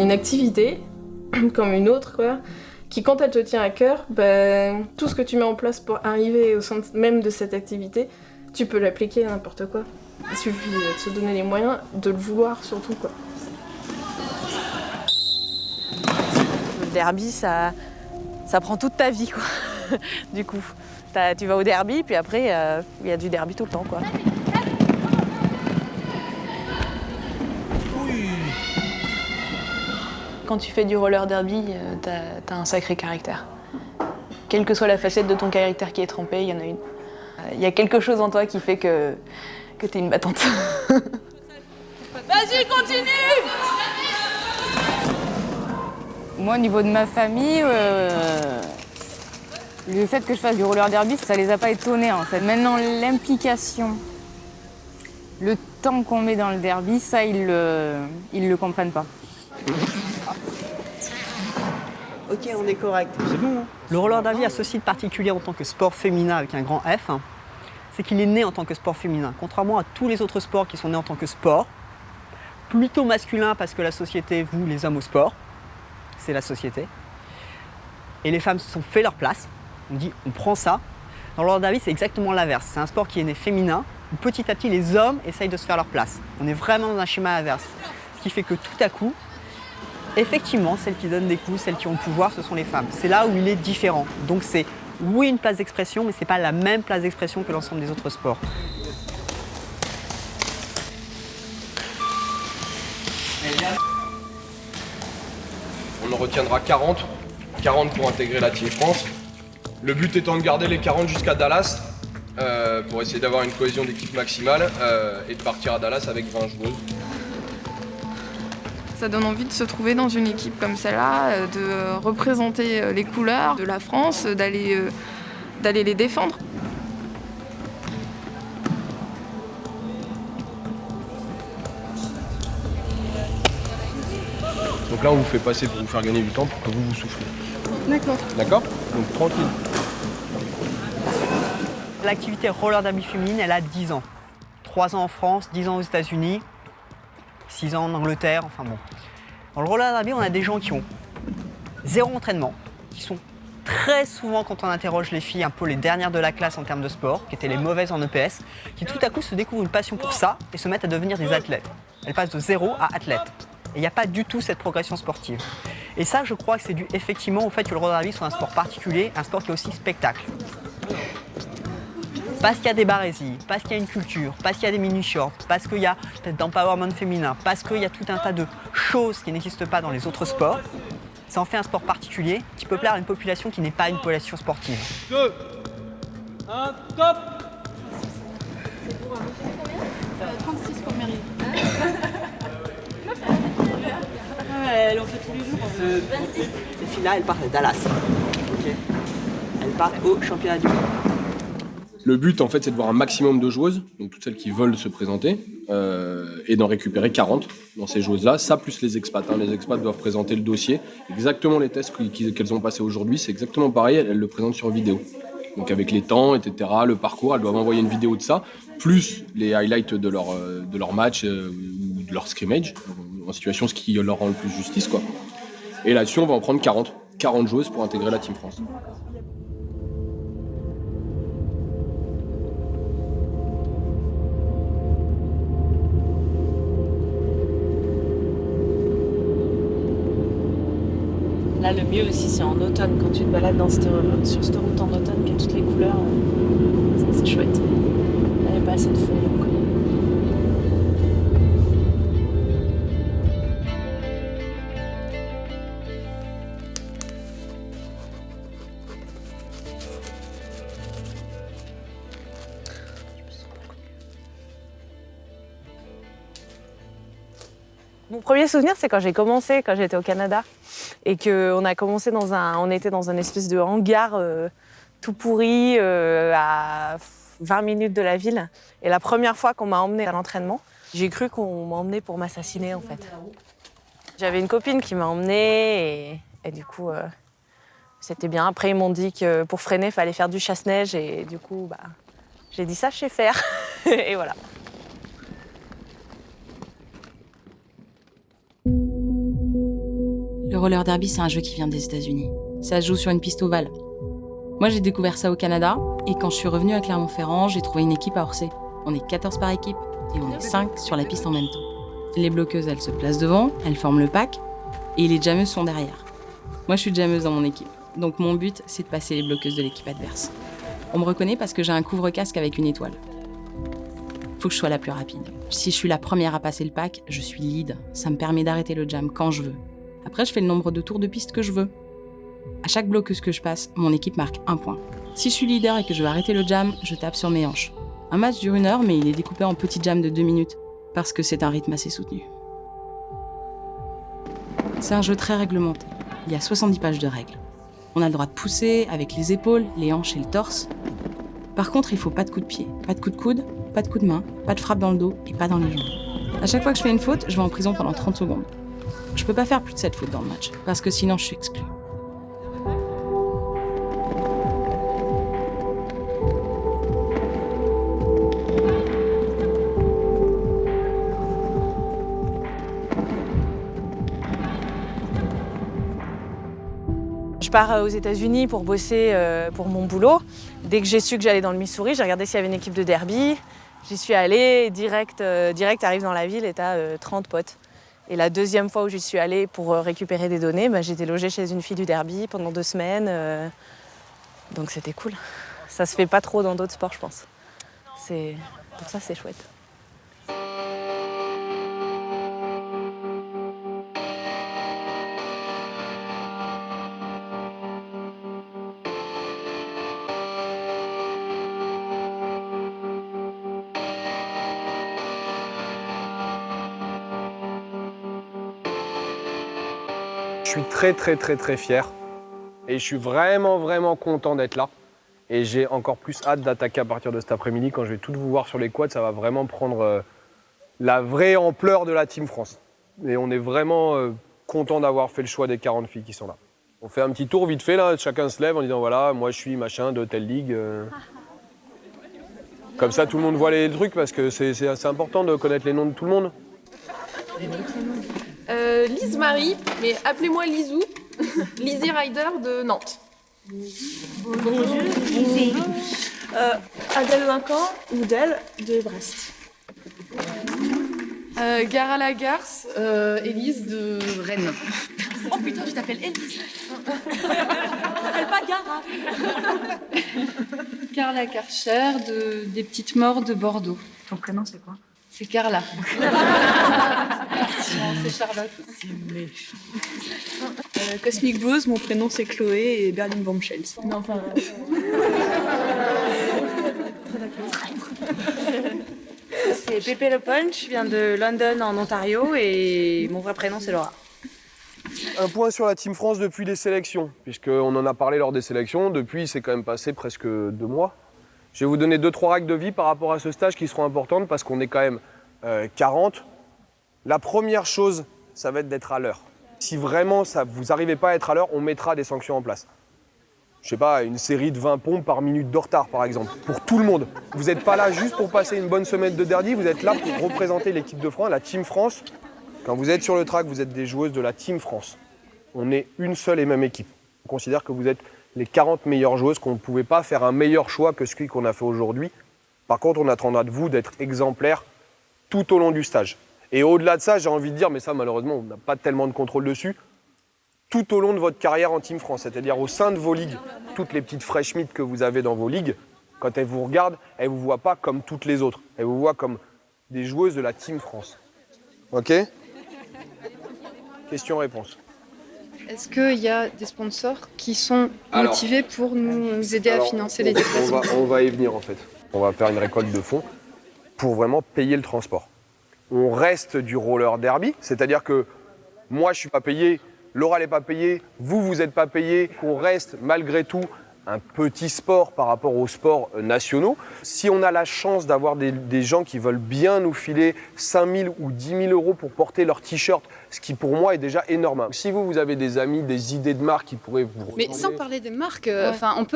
une activité, comme une autre, quoi, qui, quand elle te tient à cœur, tout ce que tu mets en place pour arriver au centre même de cette activité, tu peux l'appliquer à n'importe quoi. Il suffit de se donner les moyens, de le vouloir surtout, quoi. Le derby, ça prend toute ta vie, quoi. Du coup, tu vas au derby, puis après, il y a du derby tout le temps, quoi. Quand tu fais du roller derby, t'as un sacré caractère. Quelle que soit la facette de ton caractère qui est trempée, il y en a une. Il y a quelque chose en toi qui fait que t'es une battante. Vas-y, continue! Moi, au niveau de ma famille, le fait que je fasse du roller derby, ça les a pas étonnés en fait. Maintenant, l'implication, le temps qu'on met dans le derby, ça, ils le comprennent pas. Ok, on est correct. C'est bon, hein. Le roller derby a ceci de particulier en tant que sport féminin avec un grand F, c'est qu'il est né en tant que sport féminin. Contrairement à tous les autres sports qui sont nés en tant que sport, plutôt masculin parce que la société voue les hommes au sport, c'est la société. Et les femmes se sont fait leur place. On dit, on prend ça. Dans le roller derby, c'est exactement l'inverse. C'est un sport qui est né féminin, où petit à petit, les hommes essayent de se faire leur place. On est vraiment dans un schéma inverse. Ce qui fait que tout à coup, effectivement, celles qui donnent des coups, celles qui ont le pouvoir, ce sont les femmes. C'est là où il est différent. Donc c'est, oui, une place d'expression, mais c'est pas la même place d'expression que l'ensemble des autres sports. On en retiendra 40 pour intégrer la Team France. Le but étant de garder les 40 jusqu'à Dallas, pour essayer d'avoir une cohésion d'équipe maximale et de partir à Dallas avec 20 joueuses. Ça donne envie de se trouver dans une équipe comme celle-là, de représenter les couleurs de la France, d'aller les défendre. Donc là, on vous fait passer pour vous faire gagner du temps pour que vous soufflez. D'accord. D'accord? Donc tranquille. L'activité roller derby féminine, elle a 10 ans. 3 ans en France, 10 ans aux États-Unis, 6 ans en Angleterre, enfin bon. Dans le roller derby, on a des gens qui ont 0 entraînement, qui sont très souvent, quand on interroge les filles, un peu les dernières de la classe en termes de sport, qui étaient les mauvaises en EPS, qui tout à coup se découvrent une passion pour ça et se mettent à devenir des athlètes. Elles passent de 0 à athlète. Et il n'y a pas du tout cette progression sportive. Et ça, je crois que c'est dû effectivement au fait que le roller derby soit un sport particulier, un sport qui est aussi spectacle. Parce qu'il y a des barésies, parce qu'il y a une culture, parce qu'il y a des mini-shorts, parce qu'il y a peut-être d'empowerment féminin, parce qu'il y a tout un tas de choses qui n'existent pas dans les autres sports, ça en fait un sport particulier qui peut plaire à une population qui n'est pas une population sportive. 2, 1, top! C'est pour un combien 36 pour Mary. Elle en fait tous les jours. 26. Ces filles-là, elles partent à Dallas. Okay. Elles partent au championnat du monde. Le but, en fait, c'est de voir un maximum de joueuses, donc toutes celles qui veulent se présenter, et d'en récupérer 40 dans ces joueuses-là. Ça, plus les expats. Les expats doivent présenter le dossier. Exactement les tests qu'elles ont passés aujourd'hui, c'est exactement pareil, elles le présentent sur vidéo. Donc avec les temps, etc., le parcours, elles doivent envoyer une vidéo de ça, plus les highlights de leur match ou de leur scrimmage, en situation ce qui leur rend le plus justice, quoi. Et là-dessus, on va en prendre 40 joueuses pour intégrer la Team France. Là, le mieux aussi, c'est en automne, quand tu te balades sur cette route en automne, qui a toutes les couleurs. Ça, c'est chouette. Là, il n'y a pas assez de feuilles encore. Mon premier souvenir, c'est quand j'ai commencé, quand j'étais au Canada, et qu'on a commencé on était dans un espèce de hangar tout pourri à 20 minutes de la ville. Et la première fois qu'on m'a emmenée à l'entraînement, j'ai cru qu'on m'a emmenée pour m'assassiner en fait. J'avais une copine qui m'a emmenée et du coup c'était bien. Après ils m'ont dit que pour freiner, il fallait faire du chasse-neige et du coup j'ai dit ça je sais faire et voilà. roller derby, c'est un jeu qui vient des États-Unis. Ça se joue sur une piste ovale. Moi, j'ai découvert ça au Canada, et quand je suis revenue à Clermont-Ferrand, j'ai trouvé une équipe à Orsay. On est 14 par équipe, et on est 5 sur la piste en même temps. Les bloqueuses, elles se placent devant, elles forment le pack, et les jammeuses sont derrière. Moi, je suis jammeuse dans mon équipe, donc mon but, c'est de passer les bloqueuses de l'équipe adverse. On me reconnaît parce que j'ai un couvre-casque avec une étoile. Faut que je sois la plus rapide. Si je suis la première à passer le pack, je suis lead. Ça me permet d'arrêter le jam quand je veux. Après, je fais le nombre de tours de piste que je veux. À chaque bloqueuse que je passe, mon équipe marque 1 point. Si je suis leader et que je veux arrêter le jam, je tape sur mes hanches. Un match dure 1 heure, mais il est découpé en petits jams de 2 minutes, parce que c'est un rythme assez soutenu. C'est un jeu très réglementé. Il y a 70 pages de règles. On a le droit de pousser avec les épaules, les hanches et le torse. Par contre, il faut pas de coups de pied, pas de coups de coude, pas de coups de main, pas de frappe dans le dos et pas dans les jambes. À chaque fois que je fais une faute, je vais en prison pendant 30 secondes. Je peux pas faire plus de 7 fautes dans le match, parce que sinon je suis exclue. Je pars aux États-Unis pour bosser pour mon boulot. Dès que j'ai su que j'allais dans le Missouri, j'ai regardé s'il y avait une équipe de derby. J'y suis allée, direct arrive dans la ville et t'as 30 potes. Et la deuxième fois où j'y suis allée pour récupérer des données, j'étais logée chez une fille du derby pendant 2 semaines. Donc c'était cool. Ça se fait pas trop dans d'autres sports, je pense. Pour ça, c'est chouette. Je suis très fier et je suis vraiment content d'être là. Et j'ai encore plus hâte d'attaquer à partir de cet après-midi quand je vais toutes vous voir sur les quads. Ça va vraiment prendre la vraie ampleur de la Team France. Et on est vraiment content d'avoir fait le choix des 40 filles qui sont là. On fait un petit tour vite fait là, chacun se lève en disant voilà, moi je suis machin de telle ligue. Comme ça tout le monde voit les trucs parce que c'est important de connaître les noms de tout le monde. Lise Marie, mais appelez-moi Lisou, Lizzie Rider de Nantes. Bonjour, Lizzie. Adèle Lincan, Oudel de Brest. Gara Lagarce, Élise de Rennes. Oh putain, je t'appelle Élise. Je t'appelle pas Gara. Carla Karcher des Petites Morts de Bordeaux. Ton prénom, c'est quoi? C'est Carla. C'est Charlotte. Cosmic Blues, mon prénom c'est Chloé et Berlin Bombshells. Non, enfin. C'est Pépé Le Punch, je viens de London en Ontario et mon vrai prénom c'est Laura. Un point sur la Team France depuis les sélections, puisqu'on en a parlé lors des sélections. Depuis, c'est quand même passé presque 2 mois. Je vais vous donner 2-3 règles de vie par rapport à ce stage qui seront importantes parce qu'on est quand même 40. La première chose, ça va être d'être à l'heure. Si vraiment vous n'arrivez pas à être à l'heure, on mettra des sanctions en place. Je sais pas, une série de 20 pompes par minute de retard par exemple, pour tout le monde. Vous n'êtes pas là juste pour passer une bonne semaine de derby, vous êtes là pour représenter l'équipe de France, la Team France. Quand vous êtes sur le track, vous êtes des joueuses de la Team France. On est une seule et même équipe. On considère que vous êtes les 40 meilleures joueuses, qu'on ne pouvait pas faire un meilleur choix que celui qu'on a fait aujourd'hui. Par contre, on attendra de vous d'être exemplaires tout au long du stage. Et au-delà de ça, j'ai envie de dire, mais ça malheureusement, on n'a pas tellement de contrôle dessus, tout au long de votre carrière en Team France, c'est-à-dire au sein de vos ligues, toutes les petites fresh meat que vous avez dans vos ligues, quand elles vous regardent, elles ne vous voient pas comme toutes les autres. Elles vous voient comme des joueuses de la Team France. Ok ? Question-réponse. Est-ce qu'il y a des sponsors qui sont motivés pour nous aider à financer les déplacements? On va y venir en fait. On va faire une récolte de fonds pour vraiment payer le transport. On reste du roller derby, c'est-à-dire que moi je ne suis pas payé, Laura n'est pas payée, vous n'êtes pas payé, qu'on reste malgré tout un petit sport par rapport aux sports nationaux. Si on a la chance d'avoir des gens qui veulent bien nous filer 5 000 ou 10 000 euros pour porter leur t-shirt ce qui pour moi est déjà énorme. Si vous avez des amis, des idées de marque qui pourraient vous Mais ressembler... sans parler des marques,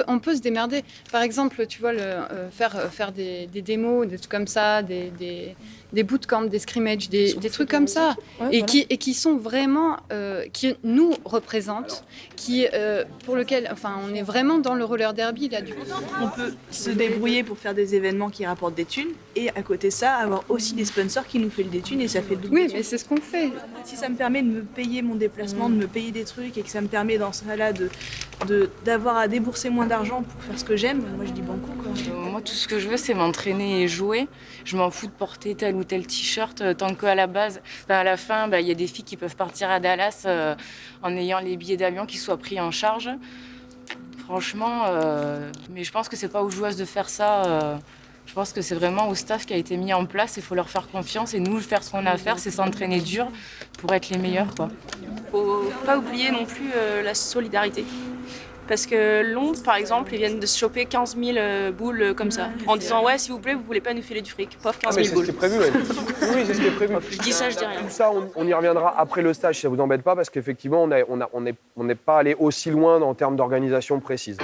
on peut se démerder. Par exemple, tu vois, faire des démos, des trucs comme ça, des bootcamps, des scrimmages, des trucs comme ça, qui sont vraiment, qui nous représentent, pour lequel, on est vraiment dans le roller derby là du coup. On peut se débrouiller pour faire des événements qui rapportent des thunes et à côté de ça, avoir aussi des sponsors qui nous font des thunes et ça fait double. Oui, mais c'est ce qu'on fait. Si ça me permet de me payer mon déplacement, de me payer des trucs et que ça me permet dans ce cas-là d'avoir à débourser moins d'argent pour faire ce que j'aime, moi je dis banco quoi. Moi tout ce que je veux c'est m'entraîner et jouer. Je m'en fous de porter tel ou tel t-shirt tant qu'à la base, à la fin, il y a des filles qui peuvent partir à Dallas en ayant les billets d'avion qui soient pris en charge. Franchement, mais je pense que c'est pas aux joueuses de faire ça. Je pense que c'est vraiment au staff qui a été mis en place. Il faut leur faire confiance et nous faire ce qu'on a à faire, c'est s'entraîner dur pour être les meilleurs, quoi. Faut pas oublier non plus la solidarité. Parce que Londres, par exemple, ils viennent de se choper 15 000 boules comme ça, en disant « Ouais, s'il vous plaît, vous voulez pas nous filer du fric ». Pauvre 15 000 boules. C'est ce qui est prévu, oui, c'est ce qui est prévu. Je dis ça, je dis rien. Tout ça, on y reviendra après le stage, si ça vous embête pas, parce qu'effectivement, on n'est pas allé aussi loin en termes d'organisation précise.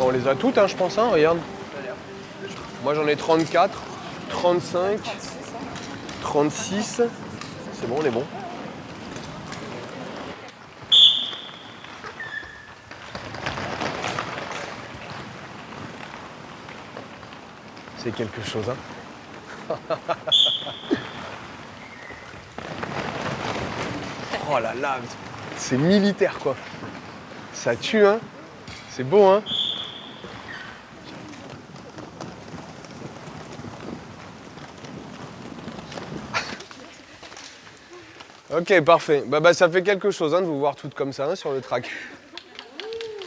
On les a toutes, je pense, regarde. Moi j'en ai 34, 35, 36. C'est bon, on est bon. C'est quelque chose, Oh là là, c'est militaire, quoi. Ça tue, C'est beau, Ok, parfait. Ça fait quelque chose de vous voir toutes comme ça sur le track.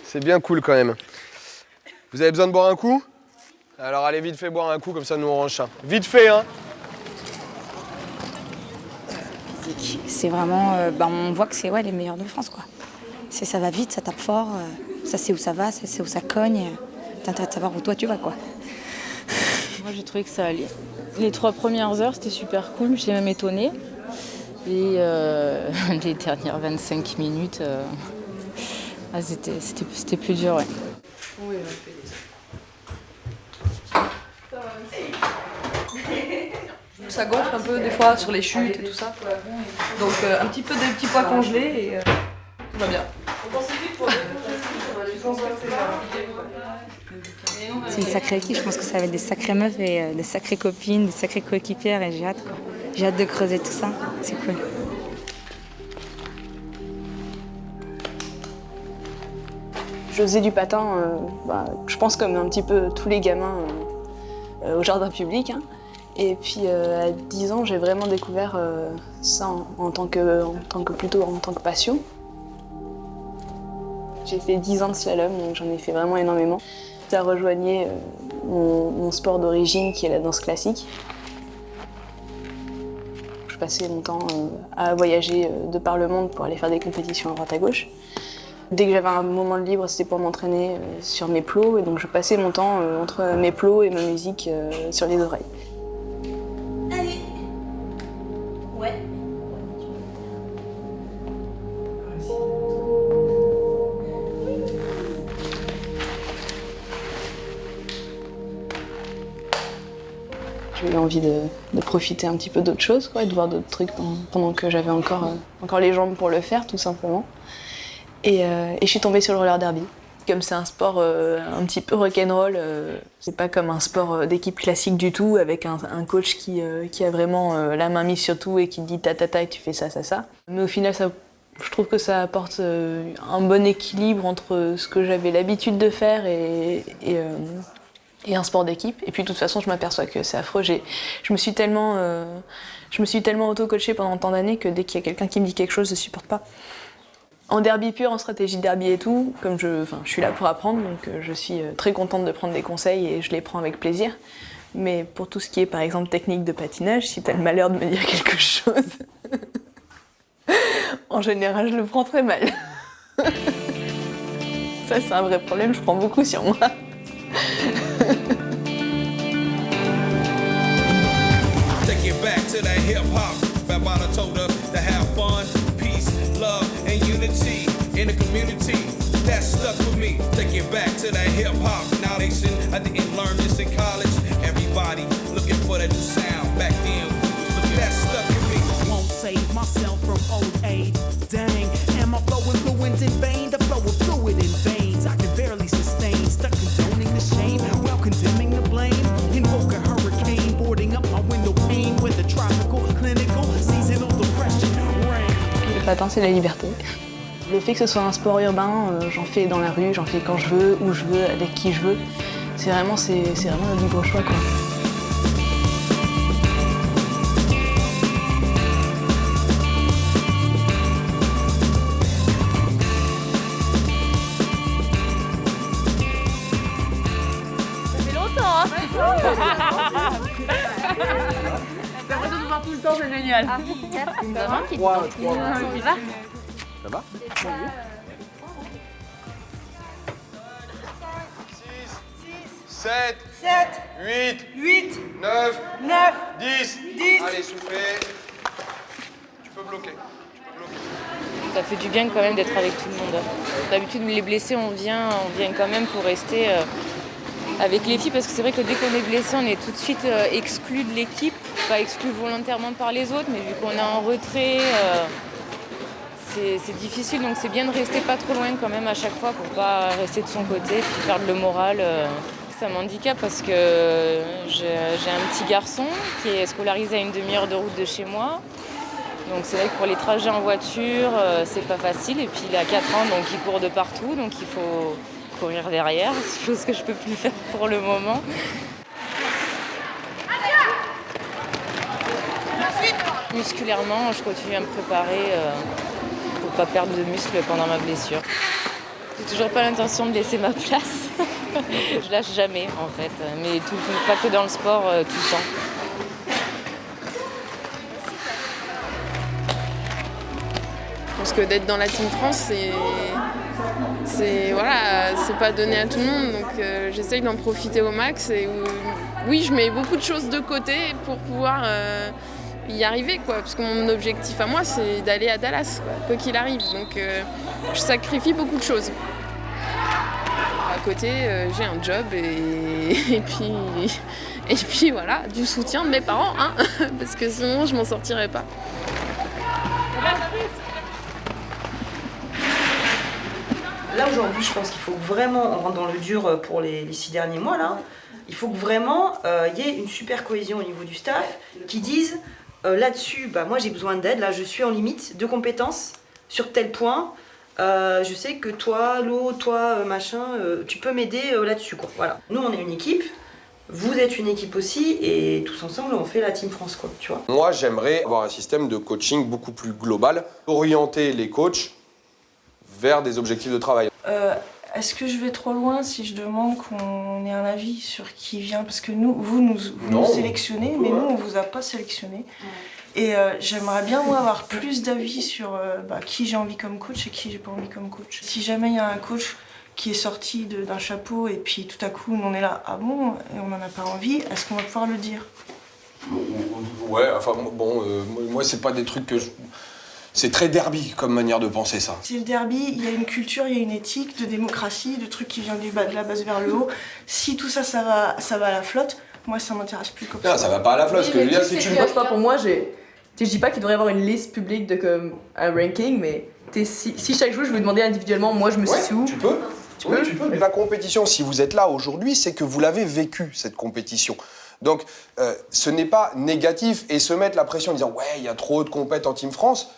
C'est bien cool quand même. Vous avez besoin de boire un coup? Alors allez vite fait boire un coup, comme ça nous on range ça. Vite fait, C'est vraiment, on voit que c'est les meilleurs de France, quoi. Ça va vite, ça tape fort, ça sait où ça va, ça sait où ça cogne. T'as intérêt de savoir où toi tu vas, quoi. Moi j'ai trouvé que ça allait. Les 3 premières heures c'était super cool, j'ai même étonnée. Et les dernières 25 minutes, c'était plus dur, ouais. Oui, Ça gonfle un peu des fois sur les chutes et tout ça. Donc un petit peu des petits pois congelés et tout va bien. C'est une sacrée équipe, je pense que ça va être des sacrées meufs et des sacrées copines, des sacrées coéquipières et j'ai hâte, quoi. J'ai hâte de creuser tout ça, c'est cool. Je faisais du patin, je pense comme un petit peu tous les gamins au jardin public. Et puis à 10 ans, j'ai vraiment découvert ça en tant que passion. J'ai fait 10 ans de slalom, donc j'en ai fait vraiment énormément. Ça rejoignait mon sport d'origine qui est la danse classique. Je passais mon temps à voyager de par le monde pour aller faire des compétitions à droite à gauche. Dès que j'avais un moment de libre, c'était pour m'entraîner sur mes plots, et donc je passais mon temps entre mes plots et ma musique sur les oreilles. Allez. Ouais. J'ai eu envie de profiter un petit peu d'autres choses, et de voir d'autres trucs pendant que j'avais encore les jambes pour le faire, tout simplement. Et je suis tombée sur le roller derby. Comme c'est un sport un petit peu rock'n'roll, c'est pas comme un sport d'équipe classique du tout, avec un coach qui a vraiment la main mise sur tout et qui te dit ta ta ta et tu fais ça, ça, ça. Mais au final, Je trouve que ça apporte un bon équilibre entre ce que j'avais l'habitude de faire et un sport d'équipe. Et puis de toute façon, je m'aperçois que c'est affreux. Je me suis tellement auto-coachée pendant tant d'années que dès qu'il y a quelqu'un qui me dit quelque chose, je ne supporte pas. En derby pur, en stratégie de derby et tout, comme je suis là pour apprendre, donc je suis très contente de prendre des conseils et je les prends avec plaisir. Mais pour tout ce qui est par exemple technique de patinage, si tu as le malheur de me dire quelque chose, en général je le prends très mal. Ça c'est un vrai problème, je prends beaucoup sur moi. Take it back to that hip hop. Bambaataa told us to have fun, peace, love, and unity in the community. That stuck with me. Take it back to that hip hop. Now they sing, I didn't learn this in college. Everybody looking for that new sound. Back then, that stuck with me. Won't save myself from old age. Dang, am I flowing fluent in vain? The flow of fluid in veins. I can barely sustain. Stuck condoning the shame, while condemning the blame. Invoke a hurricane, boarding up my window pane with a tropical, clinical, seasonal depression rain. Le patin, c'est la liberté. Le fait que ce soit un sport urbain, j'en fais dans la rue, j'en fais quand je veux, où je veux, avec qui je veux. C'est vraiment le libre choix, quoi. Ça fait longtemps, hein. J'ai l'impression de voir tout le temps, c'est génial. Ça va? 7, 8, 9, 10. Allez, soufflez. Tu peux bloquer. Ça fait du bien quand même d'être avec tout le monde. D'habitude, les blessés, on vient quand même pour rester avec les filles, parce que c'est vrai que dès qu'on est blessé, on est tout de suite exclu de l'équipe. Pas exclu volontairement par les autres, mais vu qu'on est en retrait, c'est difficile. Donc c'est bien de rester pas trop loin quand même à chaque fois pour pas rester de son côté, puis perdre le moral. Ça m'handicape parce que j'ai un petit garçon qui est scolarisé à une demi-heure de route de chez moi. Donc c'est vrai que pour les trajets en voiture, c'est pas facile. Et puis il a 4 ans, donc il court de partout, donc il faut courir derrière, chose que je peux plus faire pour le moment. Musculairement, je continue à me préparer pour pas perdre de muscles pendant ma blessure. J'ai toujours pas l'intention de laisser ma place. Je lâche jamais en fait, mais pas que dans le sport, tout le temps. Je pense que d'être dans la Team France, c'est pas donné à tout le monde, donc j'essaye d'en profiter au max. Et oui, je mets beaucoup de choses de côté pour pouvoir y arriver, quoi, parce que mon objectif à moi, c'est d'aller à Dallas, quoi qu'il arrive. Donc je sacrifie beaucoup de choses. À côté, j'ai un job et puis voilà, du soutien de mes parents, hein, parce que sinon je m'en sortirais pas. Là aujourd'hui, je pense qu'il faut vraiment, on rentre dans le dur pour les 6 derniers mois là, il faut que vraiment y ait une super cohésion au niveau du staff qui dise là-dessus, bah, moi j'ai besoin d'aide, là je suis en limite de compétences sur tel point. Je sais que toi, Lo, toi, machin, tu peux m'aider là-dessus, quoi. Voilà. Nous, on est une équipe, vous êtes une équipe aussi, et tous ensemble, on fait la Team France, quoi, tu vois. Moi, j'aimerais avoir un système de coaching beaucoup plus global, orienter les coachs vers des objectifs de travail. Est-ce que je vais trop loin si je demande qu'on ait un avis sur qui vient? Parce que vous nous sélectionnez, mais nous, on vous a pas sélectionné. Et j'aimerais bien moi avoir plus d'avis sur qui j'ai envie comme coach et qui j'ai pas envie comme coach. Si jamais il y a un coach qui est sorti d'un chapeau et puis tout à coup on est là, ah bon, et on n'en a pas envie, est-ce qu'on va pouvoir le dire? Ouais, enfin bon, moi c'est pas des trucs que je... C'est très derby comme manière de penser ça. C'est le derby, il y a une culture, il y a une éthique de démocratie, de trucs qui viennent de la base vers le haut. Si tout ça, ça va à la flotte, moi ça m'intéresse plus comme ça. Non, ça va pas à la flotte, oui, parce que je sais pas, pour moi, je dis pas qu'il devrait y avoir une liste publique de comme un ranking, mais si chaque jour je vous demandais individuellement, moi je me situe où? Tu peux. Mais la compétition, si vous êtes là aujourd'hui, c'est que vous l'avez vécu, cette compétition. Donc, ce n'est pas négatif et se mettre la pression en disant « Ouais, il y a trop de compètes en Team France »,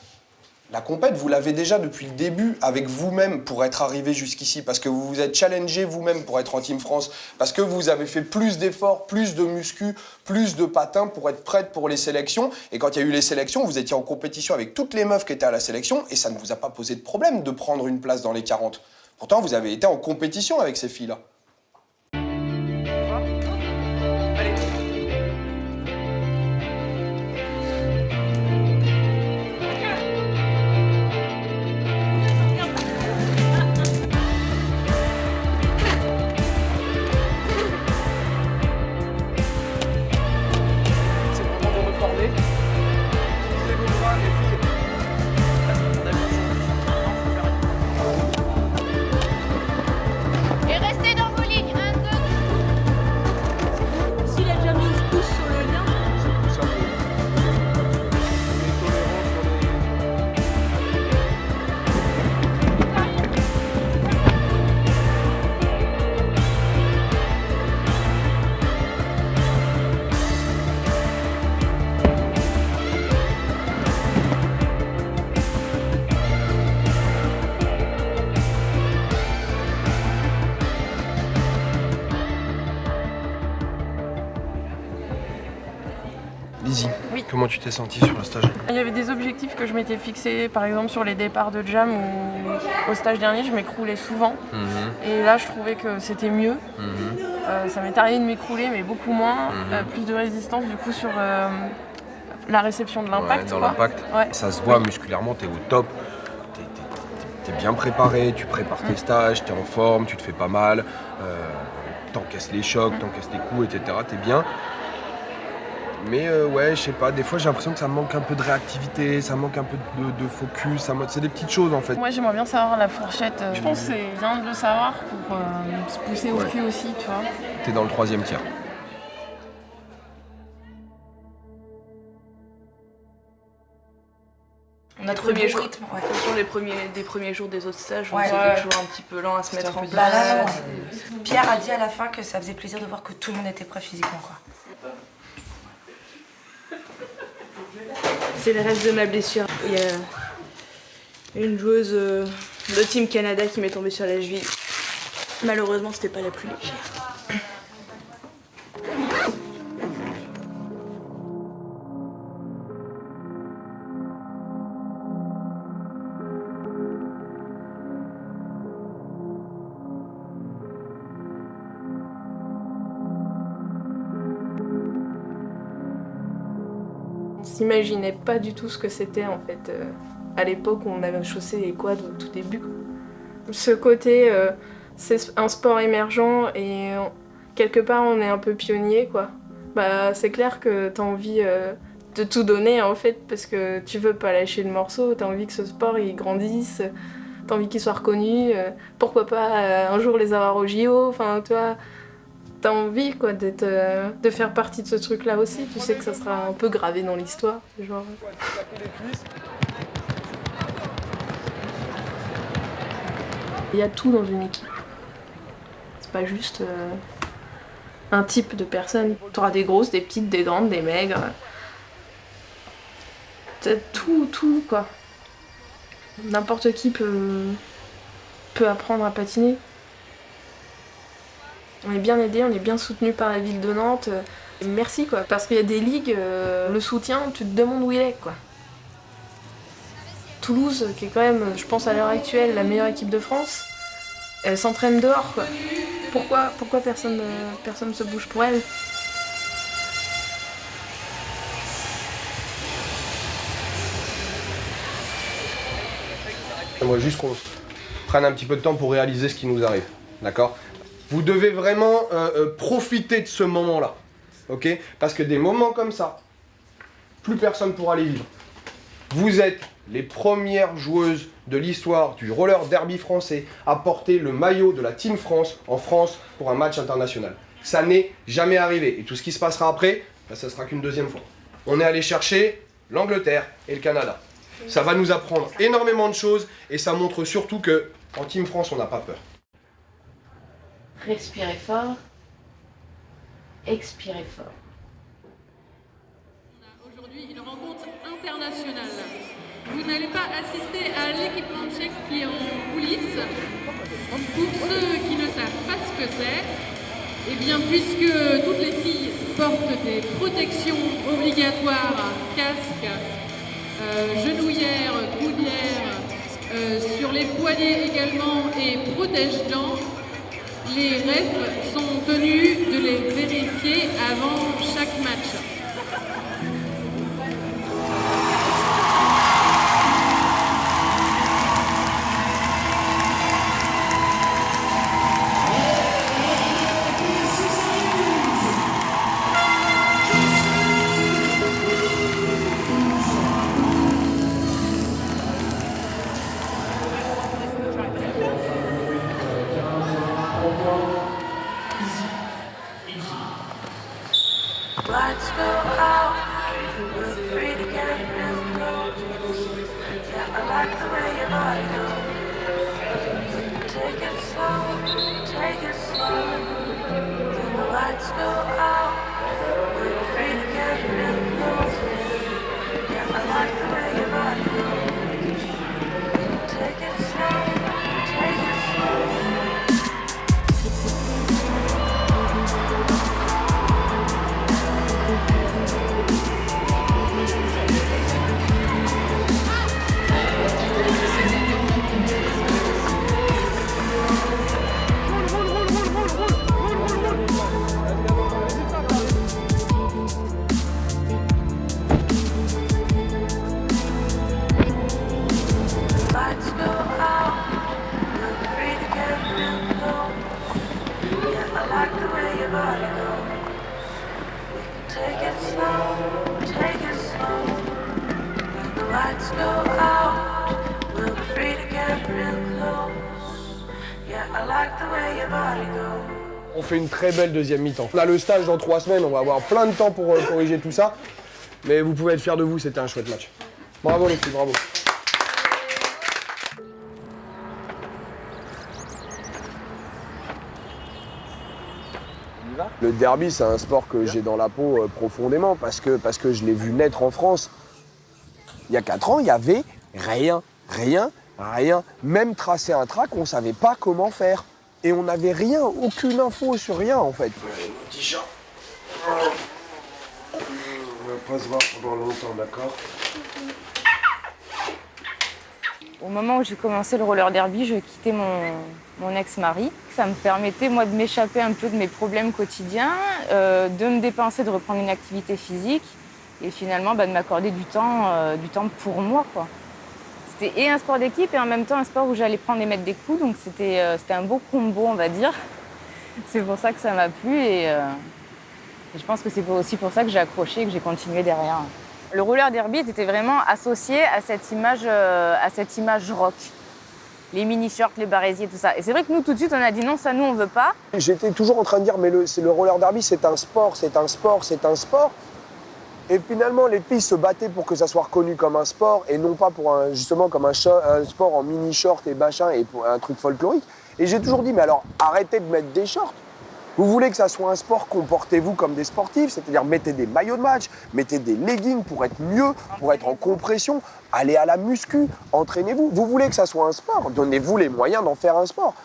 La compète, vous l'avez déjà depuis le début avec vous-même pour être arrivé jusqu'ici, parce que vous vous êtes challengé vous-même pour être en Team France, parce que vous avez fait plus d'efforts, plus de muscu, plus de patins pour être prête pour les sélections. Et quand il y a eu les sélections, vous étiez en compétition avec toutes les meufs qui étaient à la sélection et ça ne vous a pas posé de problème de prendre une place dans les 40. Pourtant, vous avez été en compétition avec ces filles-là. Et restez dans vos lignes, 1, 2. S'il a déjà mis une pouce sur le lien. Lizzie, Oui. comment tu t'es sentie sur le stage? Il y avait des objectifs que je m'étais fixés, par exemple sur les départs de jam ou au stage dernier, je m'écroulais souvent. Et là, je trouvais que c'était mieux. Ça m'est arrivé de m'écrouler, mais beaucoup moins. Plus de résistance du coup sur la réception de l'impact. Ouais, dans quoi. l'impact, Ouais. ça se voit musculairement, t'es au top. T'es bien préparé, tu prépares tes stages, t'es en forme, tu te fais pas mal. T'encaisses les chocs, t'encaisses les coups, etc. T'es bien. Mais ouais, je sais pas, des fois j'ai l'impression que ça manque un peu de réactivité, ça manque un peu de focus, c'est des petites choses en fait. Moi j'aimerais bien savoir la fourchette. Je pense que c'est bien de le savoir pour se pousser au cul aussi, tu vois. T'es dans le 3e tiers. On a trouvé Premier le jour. rythme, ouais. Sur des premiers jours des autres stages, Ouais. c'était toujours un petit peu lent à se mettre en place. Bah là, Pierre a dit à la fin que ça faisait plaisir de voir que tout le monde était prêt physiquement, quoi. C'est le reste de ma blessure. Il y a une joueuse de Team Canada qui m'est tombée sur la cheville. Malheureusement, c'était pas la plus légère. On s'imaginait pas du tout ce que c'était en fait à l'époque où on avait chaussé les quads au tout début. Ce côté, c'est un sport émergent et quelque part on est un peu pionnier quoi. Bah c'est clair que t'as envie de tout donner en fait parce que tu veux pas lâcher le morceau, t'as envie que ce sport il grandisse, t'as envie qu'il soit reconnu, pourquoi pas un jour les avoir au JO, enfin tu vois. T'as envie quoi de faire partie de ce truc là aussi, tu sais que ça sera un peu gravé dans l'histoire. Genre... Il y a tout dans une équipe. C'est pas juste un type de personne. T'auras des grosses, des petites, des grandes, des maigres. T'as tout quoi. N'importe qui peut apprendre à patiner. On est bien aidés, on est bien soutenus par la ville de Nantes. Merci quoi, parce qu'il y a des ligues, le soutien, tu te demandes où il est quoi. Toulouse, qui est quand même, je pense à l'heure actuelle, la meilleure équipe de France, elle s'entraîne dehors quoi. Pourquoi personne se bouge pour elle? J'aimerais juste qu'on prenne un petit peu de temps pour réaliser ce qui nous arrive, d'accord? Vous devez vraiment profiter de ce moment-là, ok? Parce que des moments comme ça, plus personne pourra les vivre. Vous êtes les premières joueuses de l'histoire du roller derby français à porter le maillot de la Team France en France pour un match international. Ça n'est jamais arrivé. Et tout ce qui se passera après, ben, ça sera qu'une deuxième fois. On est allé chercher l'Angleterre et le Canada. Ça va nous apprendre énormément de choses et ça montre surtout que en Team France, on n'a pas peur. Respirez fort. Expirez fort. Aujourd'hui une rencontre internationale. Vous n'allez pas assister à l'équipement check qui est en coulisses. Pour ceux qui ne savent pas ce que c'est, eh bien, puisque toutes les filles portent des protections obligatoires, casque, genouillères, coudières, sur les poignets également et protège-dents, les refs sont tenus de les vérifier avant chaque match. Lights go out, we're free to get real close. Yeah, I like the way your body goes. Take it slow. When the lights go out, we're free to get real close. Yeah, I like the way your body goes. Take it slow. Lights go out, we're free to get real close. Yeah, I like the way your body goes. We can take it slow. When the lights go out, we'll be free to get real close. Yeah, I like the way your body goes. On fait une très belle deuxième mi-temps. On a le stage dans 3 semaines, on va avoir plein de temps pour corriger tout ça. Mais vous pouvez être fiers de vous, c'était un chouette match. Bravo les filles, bravo. Le derby, c'est un sport que j'ai dans la peau profondément parce que je l'ai vu naître en France. Il y a 4 ans, il y avait rien. Même tracer un track, on savait pas comment faire. Et on n'avait rien, aucune info sur rien en fait. Petit chat. On va pas se voir pendant longtemps, d'accord? Au moment où j'ai commencé le roller derby, je quittais mon ex-mari. Ça me permettait, moi, de m'échapper un peu de mes problèmes quotidiens, de me dépenser, de reprendre une activité physique et finalement de m'accorder du temps pour moi, quoi. C'était et un sport d'équipe et en même temps un sport où j'allais prendre et mettre des coups, donc c'était un beau combo, on va dire. C'est pour ça que ça m'a plu et je pense que c'est aussi pour ça que j'ai accroché et que j'ai continué derrière. Le roller derby était vraiment associé à cette image rock. Les mini-shirts, les barésiers, tout ça. Et c'est vrai que nous, tout de suite, on a dit non, ça, nous, on veut pas. J'étais toujours en train de dire, mais le roller derby, c'est un sport. Et finalement, les filles se battaient pour que ça soit reconnu comme un sport et non pas pour justement comme un sport en mini-short et machin et pour un truc folklorique. Et j'ai toujours dit, mais alors, arrêtez de mettre des shorts. Vous voulez que ça soit un sport, comportez-vous comme des sportifs, c'est-à-dire mettez des maillots de match, mettez des leggings pour être mieux, pour être en compression, allez à la muscu, entraînez-vous. Vous voulez que ça soit un sport, donnez-vous les moyens d'en faire un sport.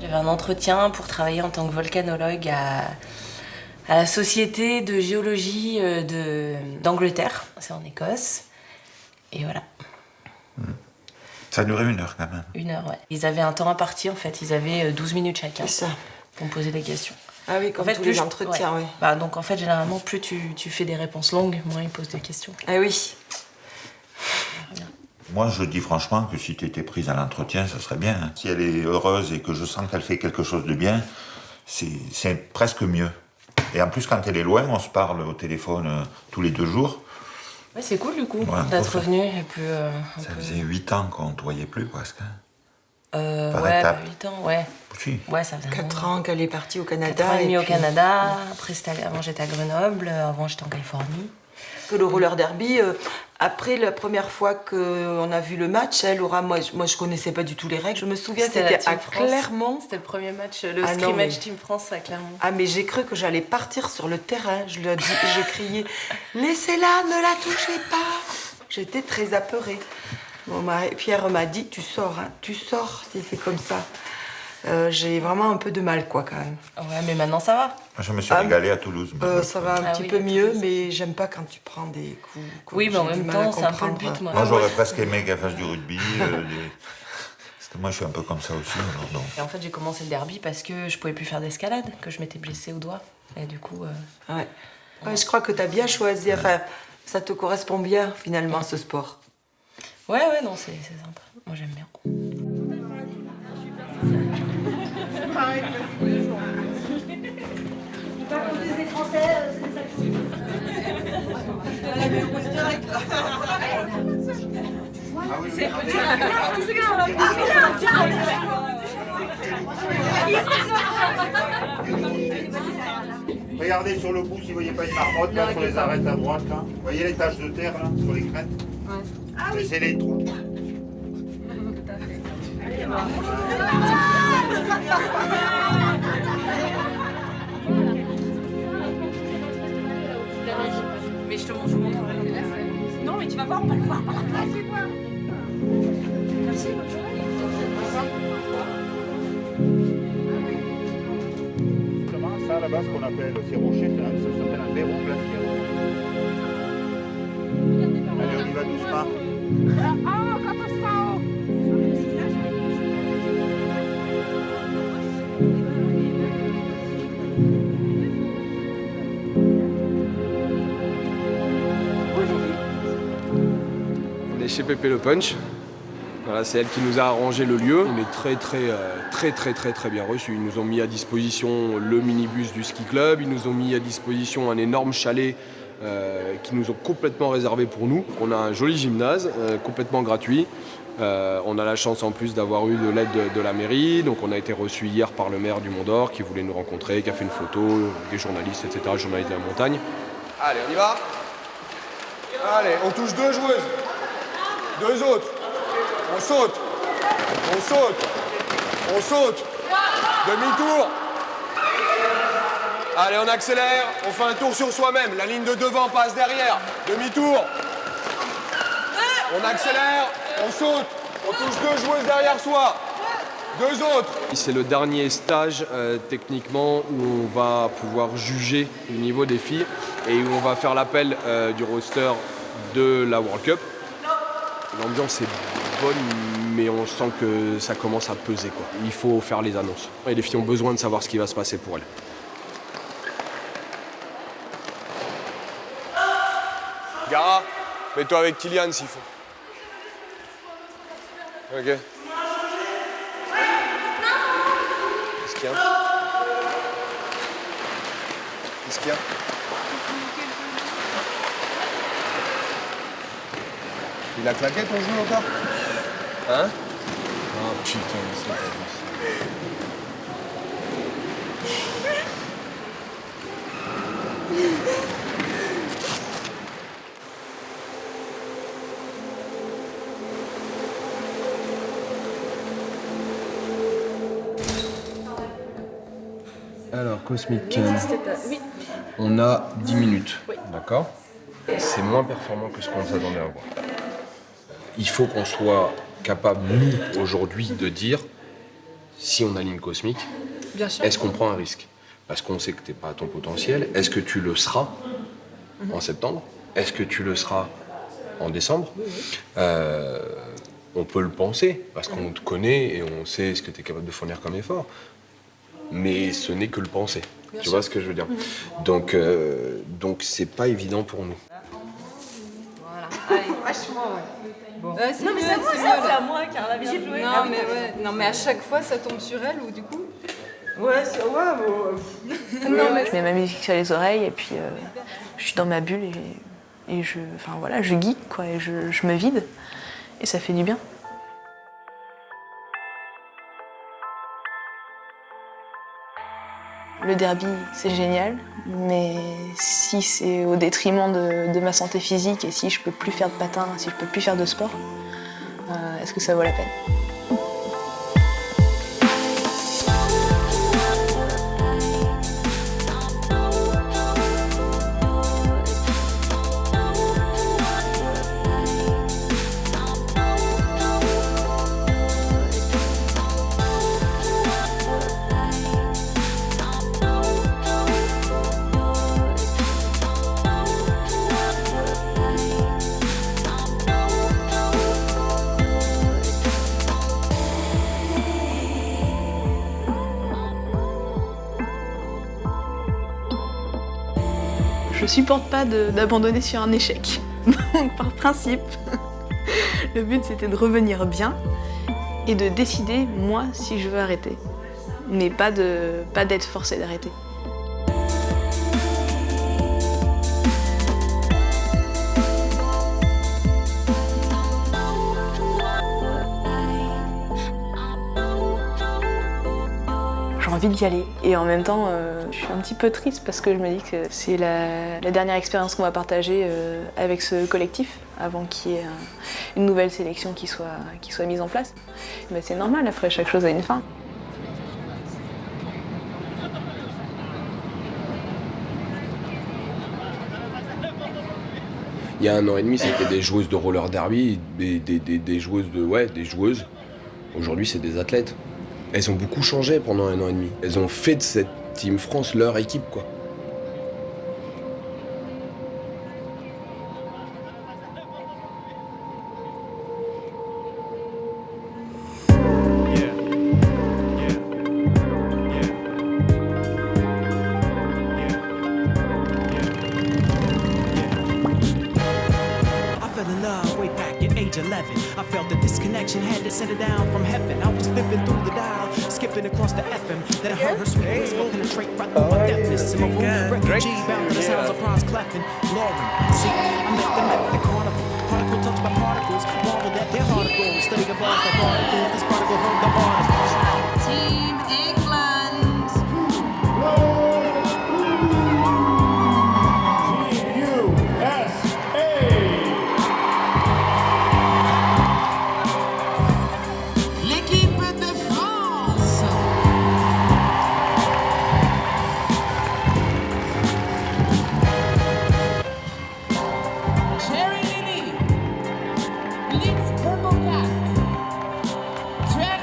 J'avais un entretien pour travailler en tant que volcanologue à la Société de géologie d'Angleterre, c'est en Écosse. Et voilà. Ça a duré 1 heure quand même. 1 heure, ouais. Ils avaient un temps imparti en fait, ils avaient 12 minutes chacun. C'est ça. Pour me poser des questions. Ah oui, comme tous les entretiens, oui. Bah, donc en fait, généralement, plus tu fais des réponses longues, moins ils posent des questions. Ah oui. Moi, je dis franchement que si tu étais prise à l'entretien, ça serait bien. Si elle est heureuse et que je sens qu'elle fait quelque chose de bien, c'est presque mieux. Et en plus, quand elle est loin, on se parle au téléphone tous les 2 jours. Ouais, c'est cool du coup, d'être revenu et puis... ça faisait 8 ans qu'on ne te voyait plus presque. Par étape. 8 ans, ouais. Si. Ouais, ça faisait 4 ans qu'elle est partie au Canada. 4 ans et demi puis... au Canada, après avant j'étais à Grenoble, avant j'étais en Californie. que le roller derby. Après, la première fois qu'on a vu le match, Laura, moi je connaissais pas du tout les règles. Je me souviens, c'était à Clermont. C'était le premier match, le scrimmage Team France à Clermont. Ah, mais j'ai cru que j'allais partir sur le terrain. Je criais « Laissez-la, ne la touchez pas !» J'étais très apeurée. Pierre m'a dit « Tu sors, hein, tu sors si c'est comme ça. » J'ai vraiment un peu de mal, quoi, quand même. Ouais, mais maintenant ça va. Je me suis régalée à Toulouse. Ça va un petit peu mieux, mais j'aime pas quand tu prends des coups. Oui, mais en même temps, c'est un peu le but, moi. Moi, j'aurais presque aimé qu'elle fasse du rugby. Parce que moi, je suis un peu comme ça aussi. Alors, non. Et en fait, j'ai commencé le derby parce que je pouvais plus faire d'escalade, que je m'étais blessée au doigt. Et du coup... Ouais, je crois que t'as bien choisi. Enfin, ça te correspond bien, finalement, ce sport. Ouais, non, c'est sympa. Moi, j'aime bien. Les Français, c'est des Regardez sur le bout si vous voyez pas une marmotte là, sur les arêtes à droite là. Vous voyez les taches de terre là, sur les crêtes? Laissez les trous. Mais je te montre. Non, mais tu vas voir, on va le voir par la fenêtre. Merci, bonne journée. Ça là-bas, ce qu'on appelle ces rochers, ça s'appelle un verrou glaciaire. Allez, on y va doucement. On est chez Pépé Le Punch. Voilà, c'est elle qui nous a arrangé le lieu. On est très bien reçus. Ils nous ont mis à disposition le minibus du ski club. Ils nous ont mis à disposition un énorme chalet qui nous ont complètement réservé pour nous. On a un joli gymnase complètement gratuit. On a la chance en plus d'avoir eu de l'aide de la mairie. Donc on a été reçus hier par le maire du Mont d'Or qui voulait nous rencontrer, qui a fait une photo, des journalistes, etc., journalistes de la montagne. Allez, on y va. Allez, on touche 2 joueuses. 2 autres. On saute. On saute. On saute. Demi-tour. Allez, on accélère. On fait un tour sur soi-même. La ligne de devant passe derrière. Demi-tour. On accélère. On saute. On touche 2 joueuses derrière soi. 2 autres. C'est le dernier stage techniquement où on va pouvoir juger le niveau des filles et où on va faire l'appel du roster de la World Cup. L'ambiance est bonne, mais on sent que ça commence à peser, quoi. Il faut faire les annonces. Et les filles ont besoin de savoir ce qui va se passer pour elles. Gara, mets-toi avec Kylian s'il faut. Ok. Qu'est-ce qu'il y a? Qu'est-ce qu'il y a? Il a claqué ton genou encore? Hein? Oh putain, c'est pas possible. Alors, Cosmic King. On a 10 minutes, d'accord? C'est moins performant que ce qu'on s'attendait à voir. Il faut qu'on soit capable, nous, aujourd'hui, de dire si on aligne Cosmic, est-ce qu'on prend un risque? Parce qu'on sait que tu n'es pas à ton potentiel. Est-ce que tu le seras en septembre? Est-ce que tu le seras en décembre? On peut le penser, parce qu'on te connaît et on sait ce que tu es capable de fournir comme effort. Mais ce n'est que le penser. Tu vois ce que je veux dire? Donc c'est pas évident pour nous. Voilà. Allez, franchement, ouais. Bon. Non, mais c'est à moi, car la vie jouée. Non, mais à chaque fois, ça tombe sur elle ou du coup? Ouais, c'est ouais. Je mets ma musique sur les oreilles et puis je suis dans ma bulle et je geek, quoi, et je me vide et ça fait du bien. Le derby, c'est génial, mais si c'est au détriment de ma santé physique et si je peux plus faire de patin, si je peux plus faire de sport, est-ce que ça vaut la peine ? Je supporte pas d'abandonner sur un échec. Donc par principe, le but c'était de revenir bien et de décider moi si je veux arrêter. Mais pas d'être forcée d'arrêter. J'ai envie d'y aller. Et en même temps, je suis un petit peu triste parce que je me dis que c'est la dernière expérience qu'on va partager avec ce collectif avant qu'il y ait une nouvelle sélection qui soit mise en place. Mais c'est normal, après chaque chose a une fin. Il y a 1 an et demi, c'était des joueuses de roller derby, des joueuses. Aujourd'hui, c'est des athlètes. Elles ont beaucoup changé pendant 1 an et demi. Elles ont fait de cette Team France leur équipe, quoi. I felt the disconnection, had to send it down from heaven. I was flipping through the dial, skipping across the FM. Then I heard her sweet whisper penetrate right through my deafness. In my room, refugee bound to the sounds of bronze cleffing. Lauren, see, I met them at the carnival. Particle touched by particles, marveled at their particles. Studying bars like articles, this particle heard the articles. Team England. Team USA.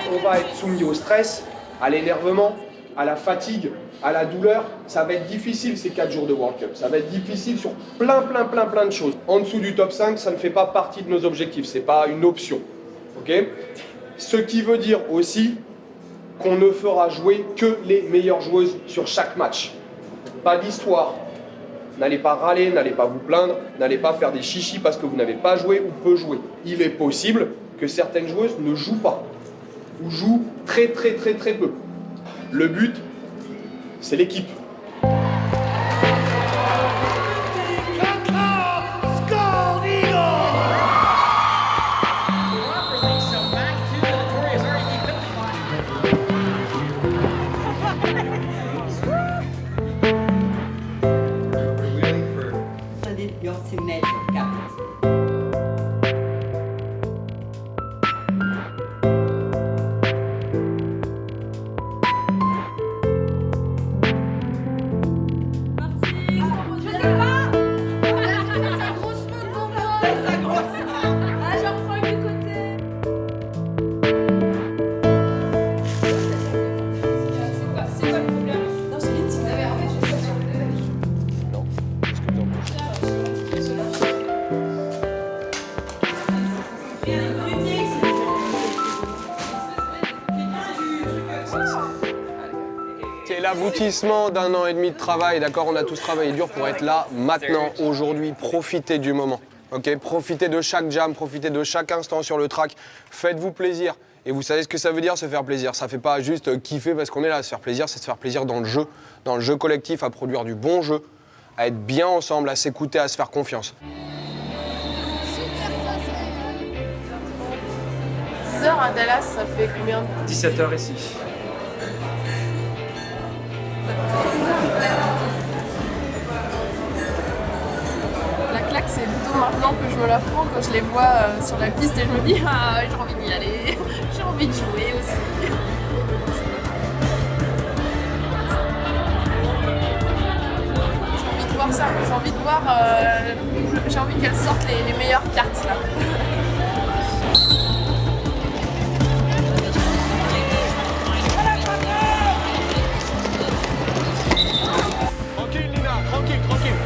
On va être soumis au stress, à l'énervement, à la fatigue, à la douleur. Ça va être difficile ces 4 jours de World Cup. Ça va être difficile sur plein de choses. En dessous du top 5, ça ne fait pas partie de nos objectifs. C'est pas une option. Okay ? Ce qui veut dire aussi qu'on ne fera jouer que les meilleures joueuses sur chaque match. Pas d'histoire. N'allez pas râler, n'allez pas vous plaindre, n'allez pas faire des chichis parce que vous n'avez pas joué ou peu joué. Il est possible que certaines joueuses ne jouent pas. Ou jouent très peu. Le but, c'est l'équipe. C'est l'aboutissement d'1 an et demi de travail, d'accord? On a tous travaillé dur pour être là, maintenant, aujourd'hui. Profitez du moment, ok? Profitez de chaque jam, profitez de chaque instant sur le track. Faites-vous plaisir. Et vous savez ce que ça veut dire, se faire plaisir. Ça fait pas juste kiffer parce qu'on est là. Se faire plaisir, c'est se faire plaisir dans le jeu collectif, à produire du bon jeu, à être bien ensemble, à s'écouter, à se faire confiance. 10 heures à Dallas, ça fait combien? 17h ici. c'est plutôt maintenant que je me la prends quand je les vois sur la piste et je me dis ah j'ai envie d'y aller, j'ai envie de jouer aussi. J'ai envie de voir ça, j'ai envie de voir, j'ai envie qu'elles sortent les meilleures cartes là. Tranquille, Lina, tranquille, tranquille.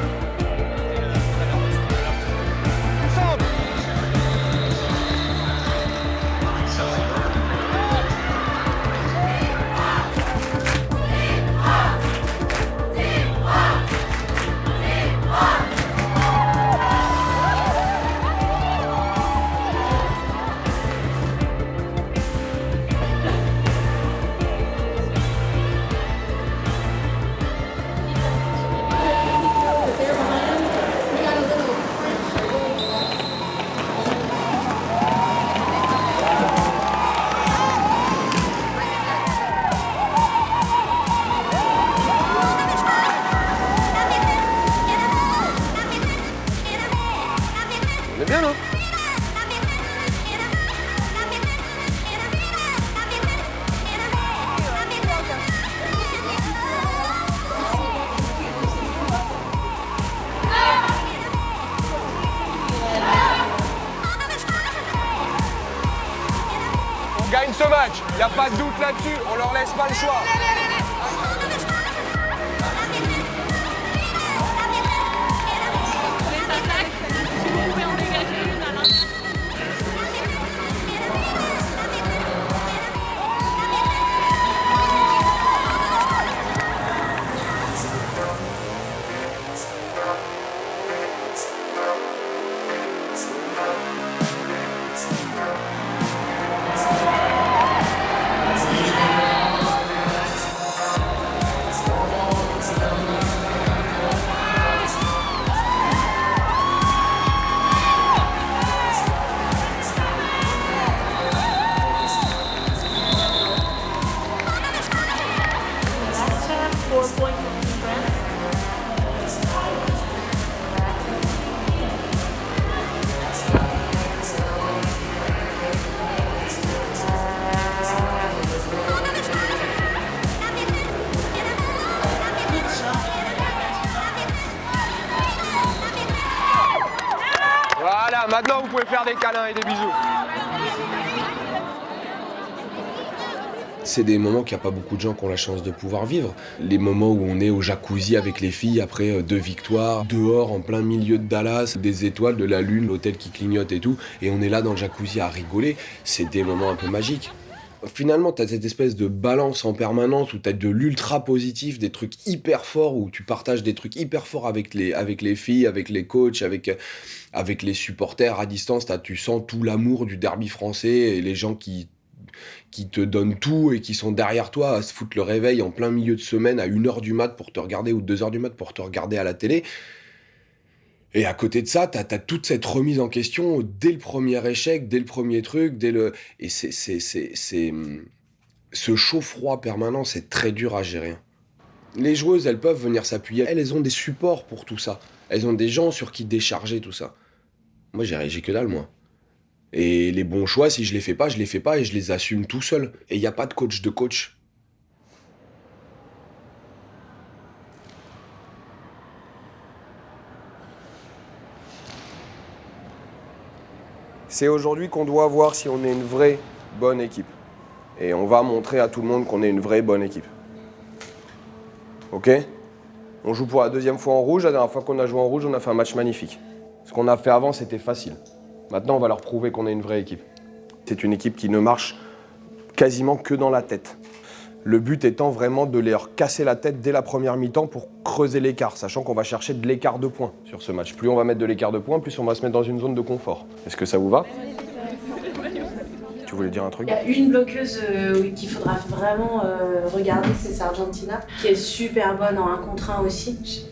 Ensemble. On est bien, non? On gagne ce match, il n'y a pas de doute là-dessus, on leur laisse pas le choix. Voilà, maintenant vous pouvez faire des câlins et des bisous. C'est des moments qu'il n'y a pas beaucoup de gens qui ont la chance de pouvoir vivre. Les moments où on est au jacuzzi avec les filles après 2 victoires, dehors en plein milieu de Dallas, des étoiles, de la lune, l'hôtel qui clignote et tout, et on est là dans le jacuzzi à rigoler, c'est des moments un peu magiques. Finalement, t'as cette espèce de balance en permanence où t'as de l'ultra positif, des trucs hyper forts, où tu partages des trucs hyper forts avec les filles, avec les coachs, avec les supporters à distance. Tu sens tout l'amour du derby français et les gens qui te donnent tout et qui sont derrière toi à se foutre le réveil en plein milieu de semaine à 1h du mat pour te regarder ou 2h du mat pour te regarder à la télé. Et à côté de ça, t'as toute cette remise en question dès le premier échec, dès le premier truc, et ce chaud-froid permanent, c'est très dur à gérer. Les joueuses, elles peuvent venir s'appuyer. Elles ont des supports pour tout ça. Elles ont des gens sur qui décharger tout ça. Moi, j'ai que dalle, moi. Et les bons choix, si je les fais pas et je les assume tout seul. Et il n'y a pas de coach de coach. C'est aujourd'hui qu'on doit voir si on est une vraie bonne équipe. Et on va montrer à tout le monde qu'on est une vraie bonne équipe. Ok? On joue pour la 2e fois en rouge. La dernière fois qu'on a joué en rouge, on a fait un match magnifique. Ce qu'on a fait avant, c'était facile. Maintenant, on va leur prouver qu'on est une vraie équipe. C'est une équipe qui ne marche quasiment que dans la tête. Le but étant vraiment de leur casser la tête dès la première mi-temps pour creuser l'écart, sachant qu'on va chercher de l'écart de points sur ce match. Plus on va mettre de l'écart de points, plus on va se mettre dans une zone de confort. Est-ce que ça vous va? Tu voulais dire un truc? Il y a une bloqueuse qu'il faudra vraiment regarder, c'est Sargentina, qui est super bonne en 1 contre 1 aussi.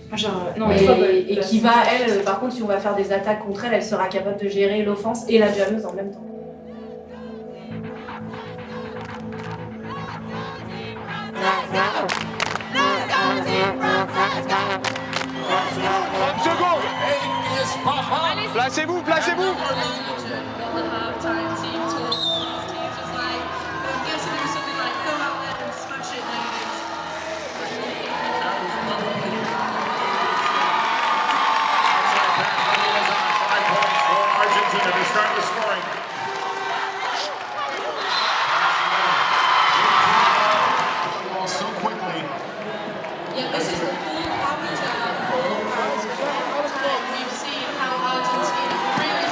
Et qui va, elle, par contre, si on va faire des attaques contre elle, elle sera capable de gérer l'offense et la jammeuse en même temps. 30 secondes. Placez-vous, placez-vous. Argentina, they start the scoring. So quickly. Yeah, this is the full Argentina, we've seen how Argentina really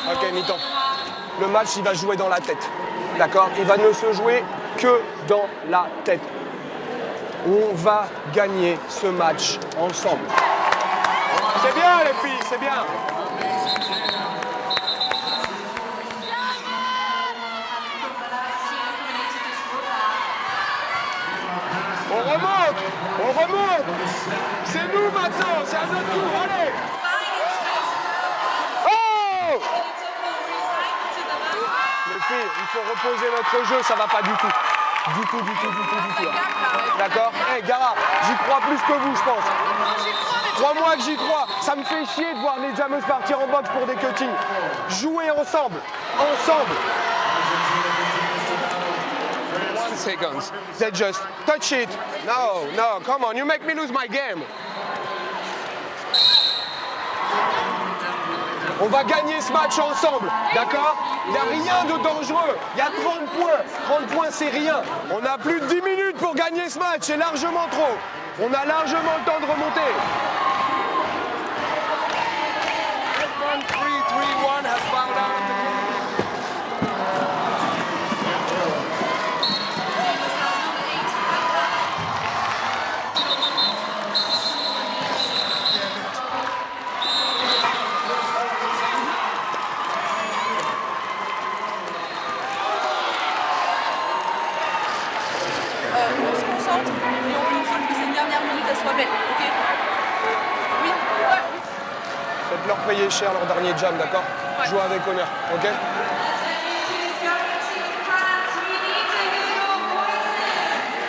Ok, mi-temps. Le match, il va jouer dans la tête. D'accord? Il va ne se jouer que dans la tête. On va gagner ce match ensemble. C'est bien, les filles, c'est bien. On remonte. C'est nous maintenant, c'est à notre tour, allez. Oh! Les filles, il faut reposer notre jeu, ça va pas du tout. Du tout. D'accord? Hey, Gara, j'y crois plus que vous, je pense. Crois-moi que j'y crois. Ça me fait chier de voir les jammers partir en boxe pour des cuttings. Jouez ensemble. 1 second. They just touch it. No, come on, you make me lose my game. On va gagner ce match ensemble, d'accord? Il n'y a rien de dangereux. Il y a 30 points. 30 points, c'est rien. On a plus de 10 minutes pour gagner ce match. C'est largement trop. On a largement le temps de remonter. 3-3-1 has fouled out. On se concentre et on fait en sorte que cette dernière minute elle soit belle, ok? Oui, ouais. Faites-leur payer cher leur dernier jam, d'accord? Jouez avec honneur, ok?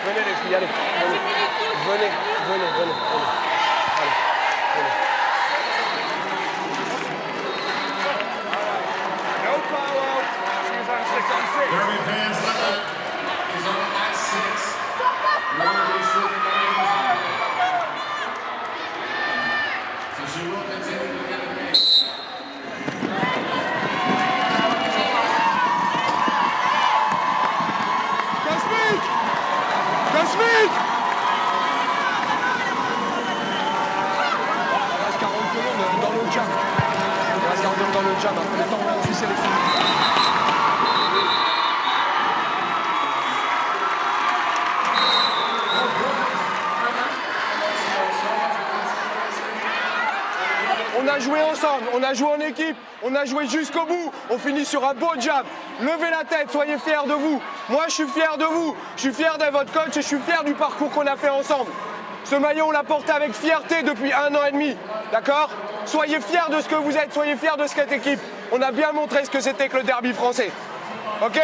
Venez les filles, allez. Venez. Allez, venez. No power. She's on 6 on 6. Derby fans, is on at 6. So she will continue to get a base. Smith! Il reste 40 secondes dans le jam. Après le temps officiel est fini. On a joué ensemble, on a joué en équipe, on a joué jusqu'au bout, on finit sur un beau jam. Levez la tête, soyez fiers de vous. Moi, je suis fier de vous, je suis fier de votre coach et je suis fier du parcours qu'on a fait ensemble. Ce maillot, on l'a porté avec fierté depuis 1 an et demi, d'accord? Soyez fiers de ce que vous êtes, soyez fiers de cette équipe. On a bien montré ce que c'était que le derby français, ok?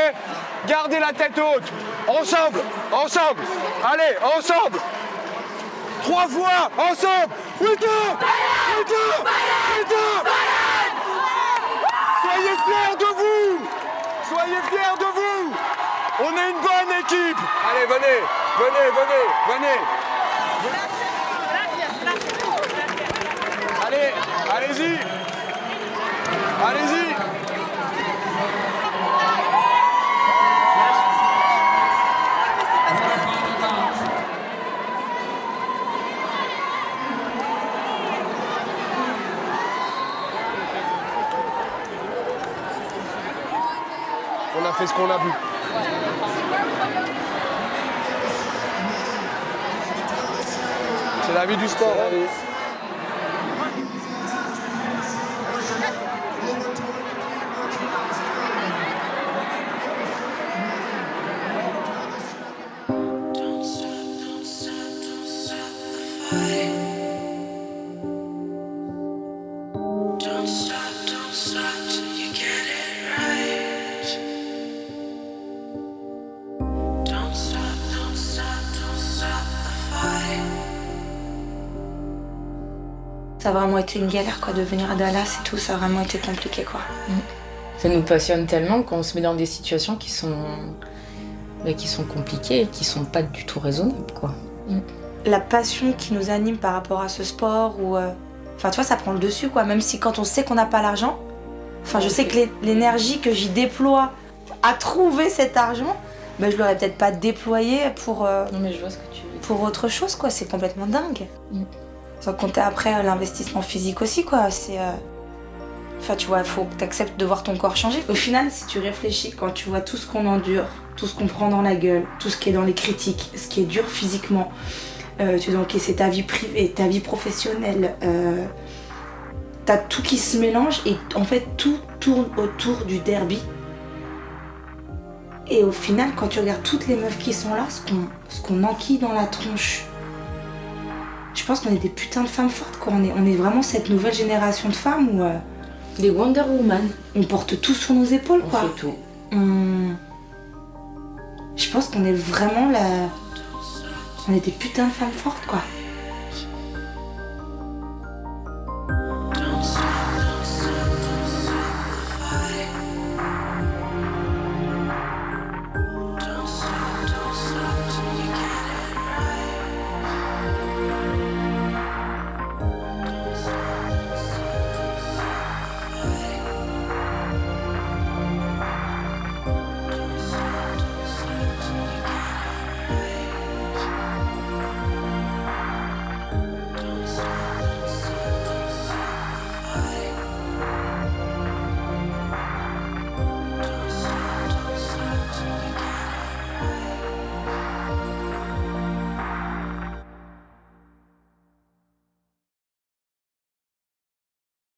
Gardez la tête haute, ensemble, allez, ensemble. 3 fois, ensemble, putain. Soyez fiers de vous. On est une bonne équipe. Allez, venez. Allez, allez-y. On a fait ce qu'on a vu. C'est la vie du sport. Hein. Don't stop till you get it right. Don't stop the fight. Ça a vraiment été une galère quoi, de venir à Dallas et tout, ça a vraiment été compliqué quoi. Ça nous passionne tellement qu'on se met dans des situations qui sont compliquées et qui sont pas du tout raisonnables quoi. La passion qui nous anime par rapport à ce sport, ou enfin tu vois, ça prend le dessus quoi, même si quand on sait qu'on n'a pas l'argent, enfin je sais que l'énergie que j'y déploie à trouver cet argent, ben, je l'aurais peut-être pas déployé pour, non mais je vois ce que tu veux dire. Pour autre chose quoi, c'est complètement dingue. Sans compter après l'investissement physique aussi quoi, c'est... Enfin tu vois, il faut que tu acceptes de voir ton corps changer. Au final, si tu réfléchis, quand tu vois tout ce qu'on endure, tout ce qu'on prend dans la gueule, tout ce qui est dans les critiques, ce qui est dur physiquement, tu dois encaisser ta vie privée, ta vie professionnelle, t'as tout qui se mélange et en fait tout tourne autour du derby. Et au final, quand tu regardes toutes les meufs qui sont là, ce qu'on enquille dans la tronche, je pense qu'on est des putains de femmes fortes quoi. On est vraiment cette nouvelle génération de femmes où... Des Wonder Woman. On porte tout sur nos épaules quoi. On fait tout. Je pense qu'on est vraiment on est des putains de femmes fortes quoi.